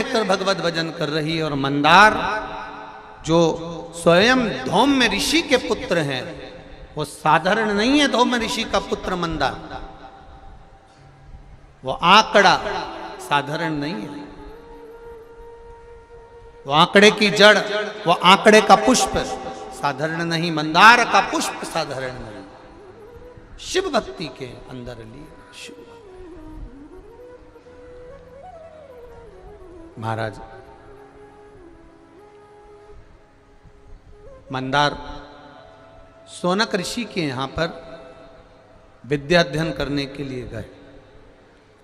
रहकर भगवत भजन कर रही है। और मंदार जो स्वयं धौम्य ऋषि के पुत्र हैं, वो साधारण नहीं है। धौम्य ऋषि का पुत्र मंदार, वो आंकड़ा साधारण नहीं है। वो आंकड़े की जड़, वो आंकड़े का पुष्प साधारण नहीं, मंदार का पुष्प साधारण नहीं। शिव भक्ति के अंदर लिए शिव महाराज मंदार शौनक ऋषि के यहां पर विद्या अध्ययन करने के लिए गए।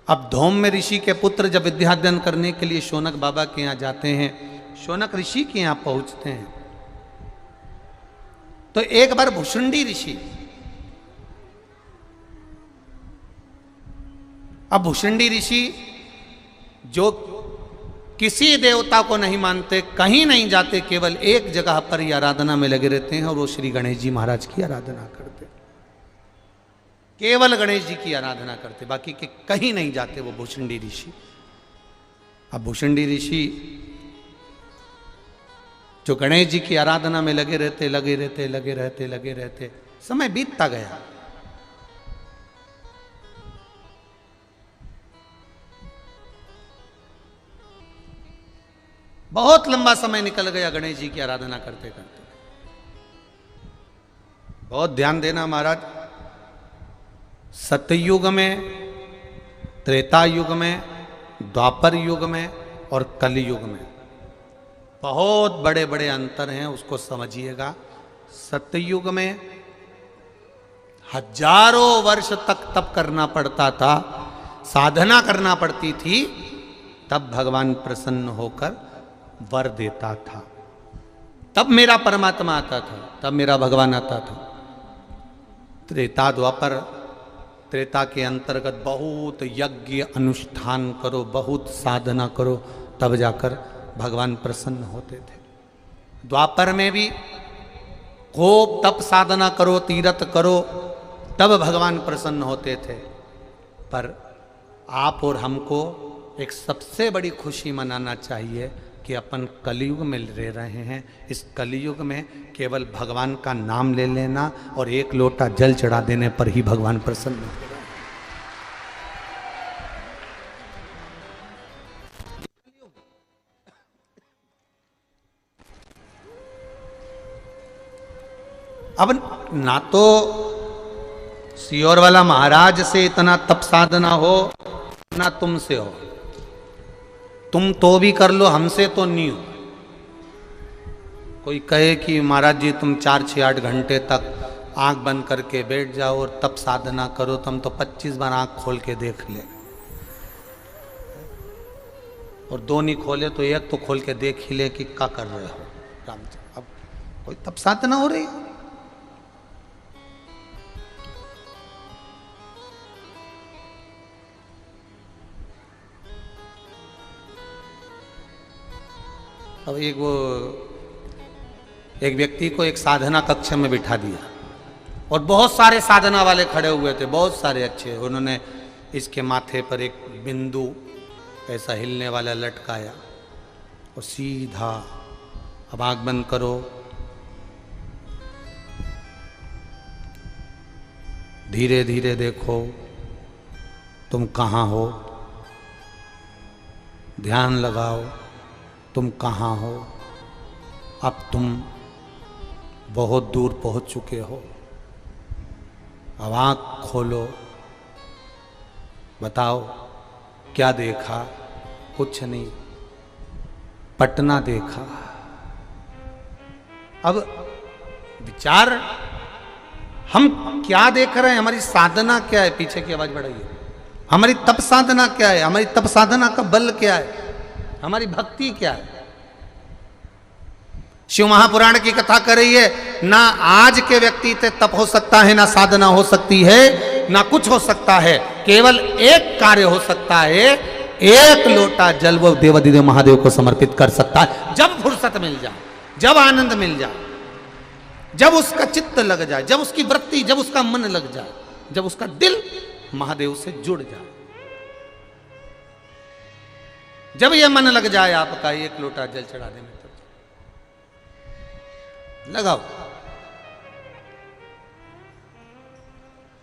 अब धौम्य ऋषि के पुत्र जब विद्या अध्ययन करने के लिए शौनक बाबा के यहां जाते हैं, शौनक ऋषि के यहां पहुंचते हैं, तो एक बार भुषुंडी ऋषि, अब भुषुंडी ऋषि जो किसी देवता को नहीं मानते, कहीं नहीं जाते, केवल एक जगह पर ही आराधना में लगे रहते हैं और वो श्री गणेश जी महाराज की आराधना करते, केवल गणेश जी की आराधना करते, बाकी के कहीं नहीं जाते वो भुषुंडी ऋषि। अब भुषुंडी ऋषि जो गणेश जी की आराधना में लगे रहते, समय बीतता गया। बहुत लंबा समय निकल गया गणेश जी की आराधना करते करते। बहुत ध्यान देना महाराज, सतयुग में, त्रेता युग में, द्वापर युग में और कलयुग में बहुत बड़े बड़े अंतर हैं, उसको समझिएगा। सतयुग में हजारों वर्ष तक तप करना पड़ता था, साधना करना पड़ती थी, तब भगवान प्रसन्न होकर वर देता था, तब मेरा परमात्मा आता था, तब मेरा भगवान आता था। त्रेता द्वापर, त्रेता के अंतर्गत बहुत यज्ञ अनुष्ठान करो, बहुत साधना करो, तब जाकर भगवान प्रसन्न होते थे। द्वापर में भी खूब तप साधना करो, तीरथ करो, तब भगवान प्रसन्न होते थे। पर आप और हमको एक सबसे बड़ी खुशी मनाना चाहिए कि अपन कलयुग में रह रहे हैं। इस कलयुग में केवल भगवान का नाम ले लेना और एक लोटा जल चढ़ा देने पर ही भगवान प्रसन्न हो। अब ना तो सियोर वाला महाराज से इतना तप साधना हो, ना तुमसे हो। तुम तो भी कर लो, हमसे तो नहीं हो। कोई कहे कि महाराज जी तुम 4-6-8 घंटे तक आंख बंद करके बैठ जाओ और तप साधना करो, तुम तो 25 बार आंख खोल के देख ले, और 2 नहीं खोले तो 1 तो खोल के देख ही ले कि क्या कर रहे हो रामचंद्र। अब कोई तप साधना हो रही। अब एक व्यक्ति को एक साधना कक्ष में बिठा दिया और बहुत सारे साधना वाले खड़े हुए थे, बहुत सारे अच्छे। उन्होंने इसके माथे पर एक बिंदु ऐसा हिलने वाला लटकाया और सीधा, अब आंख बंद करो, धीरे धीरे देखो तुम कहाँ हो, ध्यान लगाओ तुम कहाँ हो। अब तुम बहुत दूर पहुंच चुके हो। अब आँख खोलो, बताओ क्या देखा? कुछ नहीं, पटना देखा। अब विचार, हम क्या देख रहे हैं? हमारी साधना क्या है? पीछे की आवाज बढ़ाइए। हमारी तप साधना क्या है? हमारी तप साधना का बल क्या है? हमारी भक्ति क्या है? शिव महापुराण की कथा कर रही है, ना आज के व्यक्ति से तप हो सकता है, ना साधना हो सकती है, ना कुछ हो सकता है। केवल एक कार्य हो सकता है, एक लोटा जल वो देवाधिदेव महादेव को समर्पित कर सकता है। जब फुर्सत मिल जाए, जब आनंद मिल जाए, जब उसका चित्त लग जाए, जब उसकी वृत्ति, जब उसका मन लग जाए, जब उसका दिल महादेव से जुड़ जाए। जब यह मन लग जाए आपका एक लोटा जल चढ़ाने में, तब लगाओ।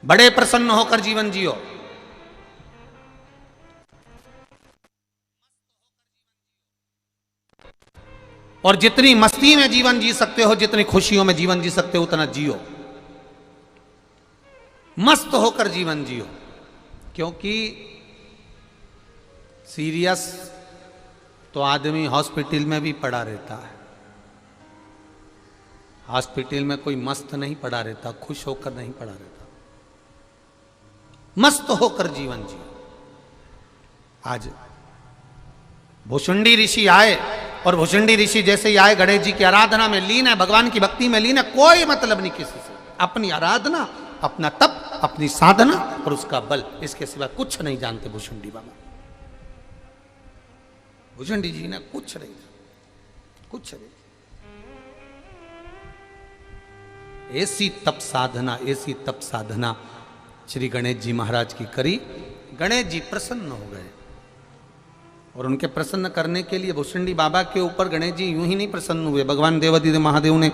बड़े प्रसन्न होकर जीवन जियो। और जितनी मस्ती में जीवन जी सकते हो, जितनी खुशियों में जीवन जी सकते हो, उतना जियो। मस्त होकर जीवन जियो। क्योंकि सीरियस तो आदमी हॉस्पिटल में भी पड़ा रहता है। हॉस्पिटल में कोई मस्त नहीं पड़ा रहता, खुश होकर नहीं पड़ा रहता। मस्त होकर जीवन जियो। आज भुषुंडी ऋषि आए, और भुषुंडी ऋषि जैसे ही आए, गणेश जी की आराधना में लीन है, भगवान की भक्ति में लीन है, कोई मतलब नहीं किसी से। अपनी आराधना, अपना तप, अपनी साधना और उसका बल, इसके सिवा कुछ नहीं जानते भुषुंडी बाबा। भुषुंडी जी ने कुछ नहीं, कुछ नहीं। ऐसी तप साधना, ऐसी तप साधना श्री गणेश जी महाराज की करी। गणेश जी प्रसन्न हो गए, और उनके प्रसन्न करने के लिए भुषुंडी बाबा के ऊपर गणेश जी यूं ही नहीं प्रसन्न हुए। भगवान देवादिदेव महादेव ने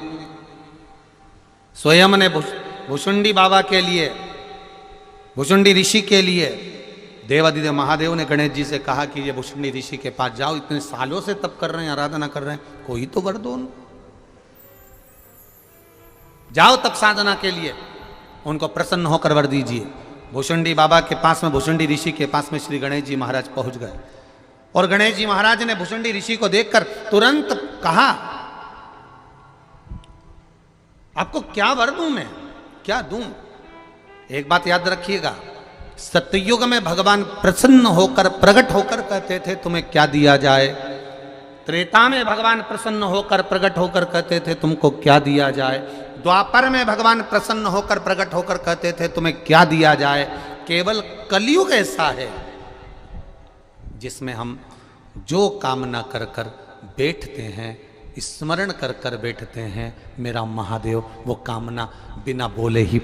स्वयं ने भुषुंडी बाबा के लिए, भुषुंडी ऋषि के लिए, देवादिदेव महादेव ने गणेश जी से कहा कि ये भुषुंडी ऋषि के पास जाओ, इतने सालों से तप कर रहे हैं, आराधना कर रहे हैं, कोई तो वर दो उनको। जाओ तप साधना के लिए, उनको प्रसन्न होकर वर दीजिए। भुषुंडी बाबा के पास में, भुषुंडी ऋषि के पास में श्री गणेश जी महाराज पहुंच गए। और गणेश जी महाराज ने भुषुंडी ऋषि को देखकर तुरंत कहा, आपको क्या वर दूं मैं, क्या दूं? एक बात याद रखिएगा, सतयुग में भगवान प्रसन्न होकर, प्रकट होकर कहते थे तुम्हें क्या दिया जाए। त्रेता में भगवान प्रसन्न होकर, प्रकट होकर कहते थे तुमको क्या दिया जाए। द्वापर में भगवान प्रसन्न होकर, प्रकट होकर कहते थे तुम्हें क्या दिया जाए। केवल कलयुग ऐसा है जिसमें हम जो कामना कर कर बैठते हैं, स्मरण कर कर बैठते हैं मेरा महादेव, वो कामना बिना बोले ही